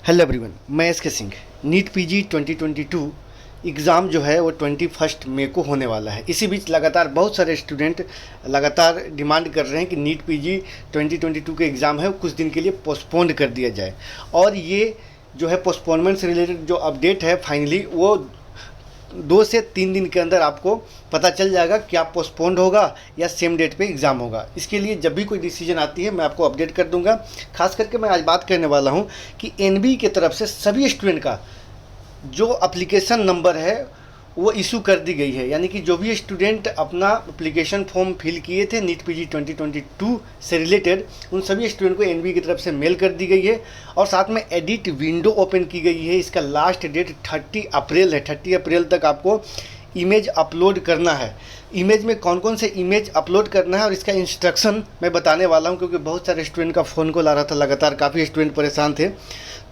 Hello everyone, मैं S के Singh. NEET PG 2022 exam जो है वो 21 मई को होने वाला है। इसी बीच लगातार बहुत सारे स्टूडेंट लगातार डिमांड कर रहे हैं कि नीट पीजी 2022 के एग्ज़ाम है वो कुछ दिन के लिए पोस्टपोन्ड कर दिया जाए। और ये जो है पोस्टपोनमेंट से रिलेटेड जो अपडेट है फाइनली वो 2 से 3 दिन के अंदर आपको पता चल जाएगा क्या पोस्टपोन्ड होगा या सेम डेट पे एग्ज़ाम होगा। इसके लिए जब भी कोई डिसीजन आती है मैं आपको अपडेट कर दूंगा। खास करके मैं आज बात करने वाला हूं कि एनबीए की तरफ से सभी स्टूडेंट का जो एप्लीकेशन नंबर है वो इशू कर दी गई है। यानी कि जो भी स्टूडेंट अपना एप्लीकेशन फॉर्म फिल किए थे नीट पीजी 2022 से रिलेटेड, उन सभी स्टूडेंट को एनबीए की तरफ से मेल कर दी गई है। और साथ में एडिट विंडो ओपन की गई है। इसका लास्ट डेट 30 अप्रैल है। 30 अप्रैल तक आपको इमेज अपलोड करना है। इमेज में कौन कौन से इमेज अपलोड करना है और इसका इंस्ट्रक्शन मैं बताने वाला हूं, क्योंकि बहुत सारे स्टूडेंट का फ़ोन कॉल आ रहा था, लगातार काफ़ी स्टूडेंट परेशान थे।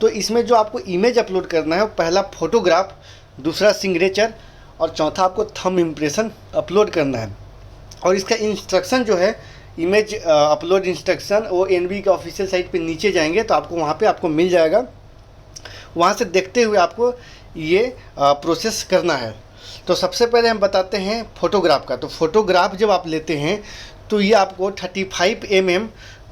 तो इसमें जो आपको इमेज अपलोड करना है वो पहला फ़ोटोग्राफ, दूसरा सिग्नेचर और चौथा आपको थंब इम्प्रेशन अपलोड करना है। और इसका इंस्ट्रक्शन जो है इमेज अपलोड इंस्ट्रक्शन वो एनबीए के ऑफिशियल साइट पे नीचे जाएंगे तो आपको वहाँ पे आपको मिल जाएगा। वहाँ से देखते हुए आपको ये प्रोसेस करना है। तो सबसे पहले हम बताते हैं फ़ोटोग्राफ का। तो फ़ोटोग्राफ जब आप लेते हैं तो ये आपको 35 mm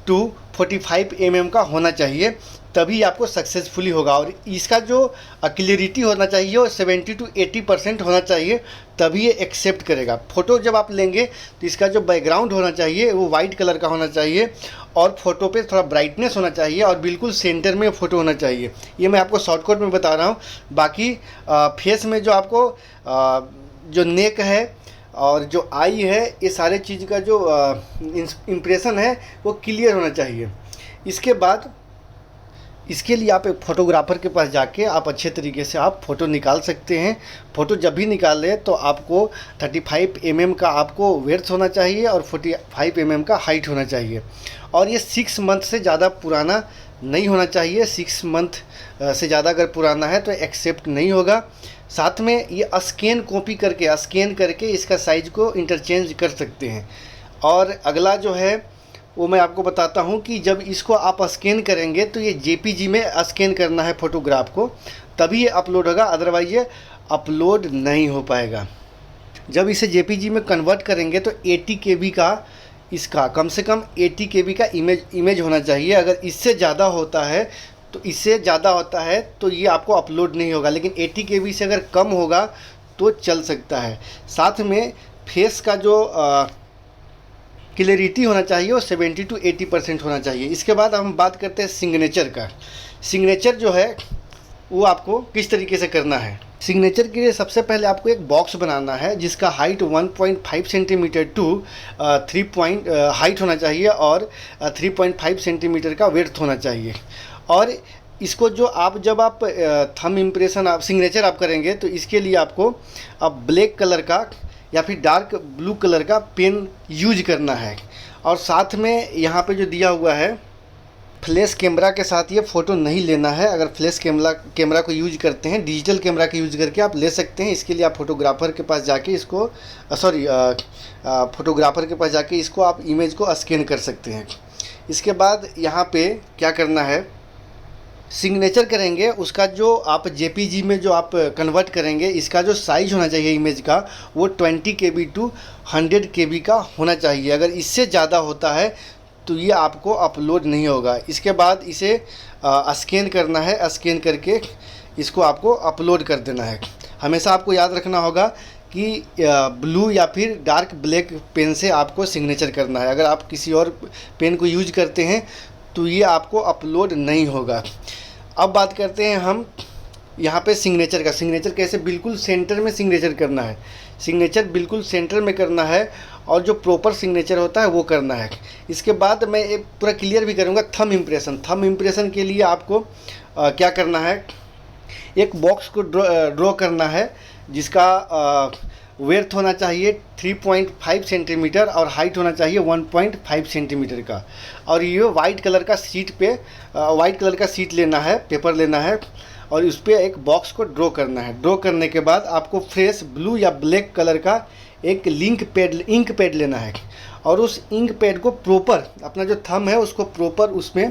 टू 45 mm का होना चाहिए, तभी आपको सक्सेसफुली होगा। और इसका जो क्लियरिटी होना चाहिए वो 70 to 80% होना चाहिए, तभी ये एक्सेप्ट करेगा। फ़ोटो जब आप लेंगे तो इसका जो बैकग्राउंड होना चाहिए वो वाइट कलर का होना चाहिए और फ़ोटो पे थोड़ा ब्राइटनेस होना चाहिए और बिल्कुल सेंटर में फ़ोटो होना चाहिए। ये मैं आपको शॉर्टकट में बता रहा हूँ। बाकी फेस में जो आपको जो नेक है और जो आई है, ये सारे चीज़ का जो इम्प्रेशन है वो क्लियर होना चाहिए। इसके बाद इसके लिए आप एक फ़ोटोग्राफ़र के पास जाके आप अच्छे तरीके से आप फ़ोटो निकाल सकते हैं। फ़ोटो जब भी निकालें तो आपको 35 mm का आपको विड्थ होना चाहिए और 45 mm का हाइट होना चाहिए। और ये 6 मंथ से ज़्यादा पुराना नहीं होना चाहिए। 6 मंथ से ज़्यादा अगर पुराना है तो एक्सेप्ट नहीं होगा। साथ में ये स्कैन करके इसका साइज़ को इंटरचेंज कर सकते हैं। और अगला जो है वो मैं आपको बताता हूँ कि जब इसको आप स्कैन करेंगे तो ये जेपीजी में स्कैन करना है फ़ोटोग्राफ को, तभी ये अपलोड होगा, अदरवाइज ये अपलोड नहीं हो पाएगा। जब इसे जेपीजी में कन्वर्ट करेंगे तो 80 KB का इसका कम से कम 80 KB का इमेज होना चाहिए। अगर इससे ज़्यादा होता है तो ये आपको अपलोड नहीं होगा, लेकिन 80 KB से अगर कम होगा तो चल सकता है। साथ में फेस का जो क्लियरिटी होना चाहिए वो 70 to 80% होना चाहिए। इसके बाद हम बात करते हैं सिग्नेचर का। सिग्नेचर जो है वो आपको किस तरीके से करना है। सिग्नेचर के लिए सबसे पहले आपको एक बॉक्स बनाना है जिसका हाइट 1.5 सेंटीमीटर टू 3 हाइट होना चाहिए और 3.5 सेंटीमीटर का विड्थ होना चाहिए। और इसको जब आप थंब इम्प्रेशन आप सिग्नेचर आप करेंगे तो इसके लिए आपको अब ब्लैक कलर का या फिर डार्क ब्लू कलर का पेन यूज करना है। और साथ में यहाँ पे जो दिया हुआ है फ्लैश कैमरा के साथ ये फ़ोटो नहीं लेना है। अगर फ्लैश कैमरा को यूज करते हैं, डिजिटल कैमरा का यूज करके आप ले सकते हैं। इसके लिए आप फ़ोटोग्राफ़र के पास जाके इसको आप इमेज को स्कैन कर सकते हैं। इसके बाद यहाँ पे क्या करना है, सिग्नेचर करेंगे, उसका जो आप जेपीजी में जो आप कन्वर्ट करेंगे, इसका जो साइज़ होना चाहिए इमेज का वो 20 KB टू 100 KB का होना चाहिए। अगर इससे ज़्यादा होता है तो ये आपको अपलोड नहीं होगा। इसके बाद इसे स्कैन करना है, स्कैन करके इसको आपको अपलोड कर देना है। हमेशा आपको याद रखना होगा कि ब्लू या फिर डार्क ब्लैक पेन से आपको सिग्नेचर करना है। अगर आप किसी और पेन को यूज करते हैं तो ये आपको अपलोड नहीं होगा। अब बात करते हैं हम यहाँ पे सिग्नेचर का। सिग्नेचर कैसे, बिल्कुल सेंटर में सिग्नेचर करना है। सिग्नेचर बिल्कुल सेंटर में करना है और जो प्रॉपर सिग्नेचर होता है वो करना है। इसके बाद मैं एक पूरा क्लियर भी करूँगा थंब इम्प्रेशन के लिए आपको क्या करना है, एक बॉक्स को ड्रॉ करना है जिसका विड्थ होना चाहिए 3.5 सेंटीमीटर और हाइट होना चाहिए 1.5 सेंटीमीटर का। और ये वाइट कलर का सीट लेना है, पेपर लेना है और उस पर एक बॉक्स को ड्रॉ करना है। ड्रॉ करने के बाद आपको फ्रेश ब्लू या ब्लैक कलर का एक इंक पैड लेना है और उस इंक पैड को प्रॉपर अपना जो थंब है उसको प्रॉपर उसमें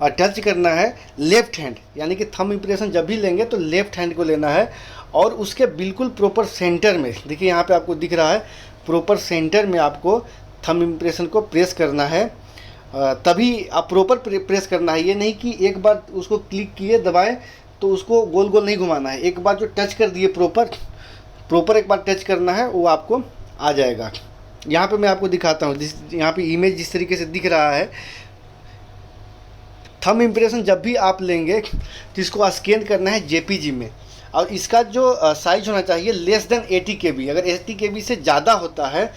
टच करना है लेफ्ट हैंड, यानी कि थंब इम्प्रेशन जब भी लेंगे तो लेफ्ट हैंड को लेना है और उसके बिल्कुल प्रॉपर सेंटर में, देखिए यहाँ पे आपको दिख रहा है, प्रॉपर सेंटर में आपको थंब इम्प्रेशन को प्रेस करना है। तभी आप प्रॉपर प्रेस करना है, ये नहीं कि एक बार उसको क्लिक किए दबाएं तो उसको गोल गोल नहीं घुमाना है। एक बार जो टच कर दिए प्रॉपर एक बार टच करना है, वो आपको आ जाएगा। यहाँ पे मैं आपको दिखाता हूँ, यहाँ पे इमेज जिस तरीके से दिख रहा है। थंब इम्प्रेशन जब भी आप लेंगे तो इसको स्कैन करना है जेपीजी में और इसका जो साइज होना चाहिए लेस देन 80 KB। अगर 80 KB से ज़्यादा होता है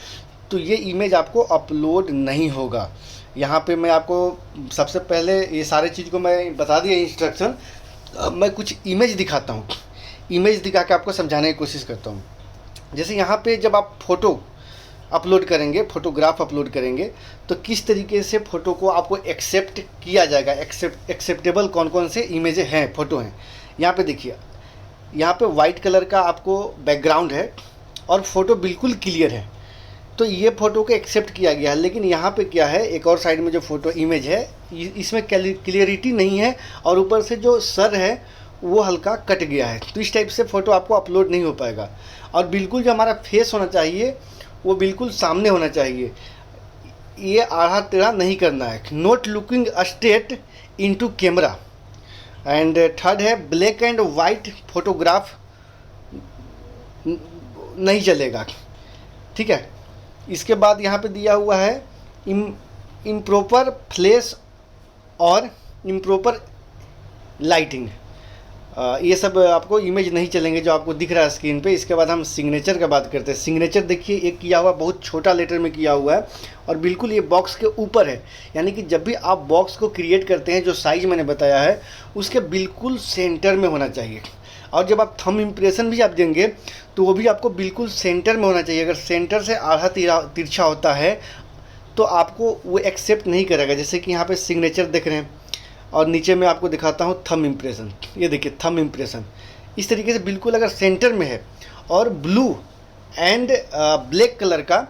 तो ये इमेज आपको अपलोड नहीं होगा। यहाँ पे मैं आपको सबसे पहले ये सारे चीज़ को मैं बता दिया इंस्ट्रक्शन। मैं कुछ इमेज दिखाता हूँ, इमेज दिखा के आपको समझाने की कोशिश करता हूँ। जैसे यहाँ पे जब आप फ़ोटो अपलोड करेंगे, फ़ोटोग्राफ अपलोड करेंगे तो किस तरीके से फ़ोटो को आपको एक्सेप्ट किया जाएगा, एक्सेप्टेबल कौन कौन से इमेजें हैं, फ़ोटो हैं। यहाँ पे देखिए, यहाँ पे वाइट कलर का आपको बैकग्राउंड है और फ़ोटो बिल्कुल क्लियर है, तो ये फ़ोटो को एक्सेप्ट किया गया है। लेकिन यहाँ पे क्या है, एक और साइड में जो फ़ोटो इमेज है इसमें क्लियरिटी नहीं है और ऊपर से जो सर है वो हल्का कट गया है, तो इस टाइप से फ़ोटो आपको अपलोड नहीं हो पाएगा। और बिल्कुल जो हमारा फेस होना चाहिए वो बिल्कुल सामने होना चाहिए, ये आड़ा टेढ़ा नहीं करना है। Not looking straight into camera. And third है ब्लैक एंड वाइट फोटोग्राफ नहीं चलेगा, ठीक है। इसके बाद यहाँ पे दिया हुआ है इम्प्रॉपर फ्लैश और इम्प्रॉपर लाइटिंग, ये सब आपको इमेज नहीं चलेंगे जो आपको दिख रहा है स्क्रीन पे। इसके बाद हम सिग्नेचर का बात करते हैं। सिग्नेचर देखिए एक किया हुआ बहुत छोटा लेटर में किया हुआ है और बिल्कुल ये बॉक्स के ऊपर है, यानी कि जब भी आप बॉक्स को क्रिएट करते हैं जो साइज मैंने बताया है उसके बिल्कुल सेंटर में होना चाहिए। और जब आप थंब इम्प्रेशन भी आप देंगे तो वो भी आपको बिल्कुल सेंटर में होना चाहिए। अगर सेंटर से आधा तिरछा होता है तो आपको वो एक्सेप्ट नहीं करेगा। जैसे कि यहाँ पे सिग्नेचर देख रहे हैं और नीचे मैं आपको दिखाता हूँ थंब इम्प्रेशन, ये देखिए थंब इम्प्रेशन इस तरीके से बिल्कुल अगर सेंटर में है और ब्लू एंड ब्लैक कलर का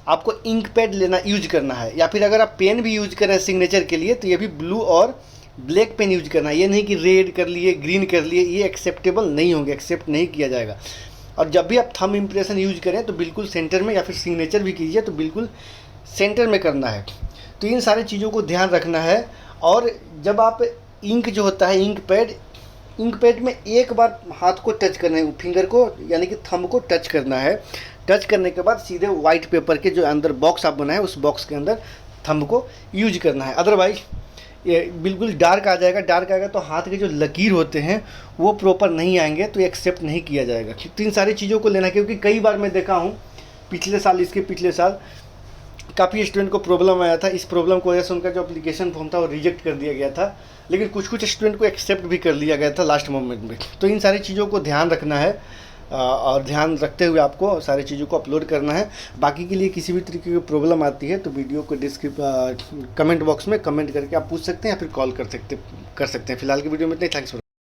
आपको इंक पैड लेना यूज करना है, या फिर अगर आप पेन भी यूज कर रहे हैं सिग्नेचर के लिए तो ये भी ब्लू और ब्लैक पेन यूज करना है। ये नहीं कि रेड कर लिए, ग्रीन कर लिए, ये एक्सेप्टेबल नहीं होंगे, एक्सेप्ट नहीं किया जाएगा। और जब भी आप थंब इम्प्रेशन यूज करें तो बिल्कुल सेंटर में, या फिर सिग्नेचर भी कीजिए तो बिल्कुल सेंटर में करना है। तो इन सारी चीज़ों को ध्यान रखना है। और जब आप इंक जो होता है इंक पैड में एक बार हाथ को टच करना है, फिंगर को यानी कि थंब को टच करना है। टच करने के बाद सीधे वाइट पेपर के जो अंदर बॉक्स आप बनाए उस बॉक्स के अंदर थंब को यूज करना है। अदरवाइज ये बिल्कुल डार्क आ जाएगा, डार्क आएगा तो हाथ के जो लकीर होते हैं वो प्रॉपर नहीं आएंगे, तो एक्सेप्ट नहीं किया जाएगा। तो इन सारी चीज़ों को लेना, क्योंकि कई बार मैं देखा हूँ इसके पिछले साल काफ़ी स्टूडेंट को प्रॉब्लम आया था। इस प्रॉब्लम की वजह से उनका जो एप्लीकेशन फॉर्म था वो रिजेक्ट कर दिया गया था, लेकिन कुछ स्टूडेंट को एक्सेप्ट भी कर लिया गया था लास्ट मोमेंट में। तो इन सारी चीज़ों को ध्यान रखना है और ध्यान रखते हुए आपको सारी चीज़ों को अपलोड करना है। बाकी के लिए किसी भी तरीके की प्रॉब्लम आती है तो वीडियो को कमेंट बॉक्स में कमेंट करके आप पूछ सकते हैं या फिर कॉल कर सकते हैं। फिलहाल की वीडियो में इतना ही। Thanks for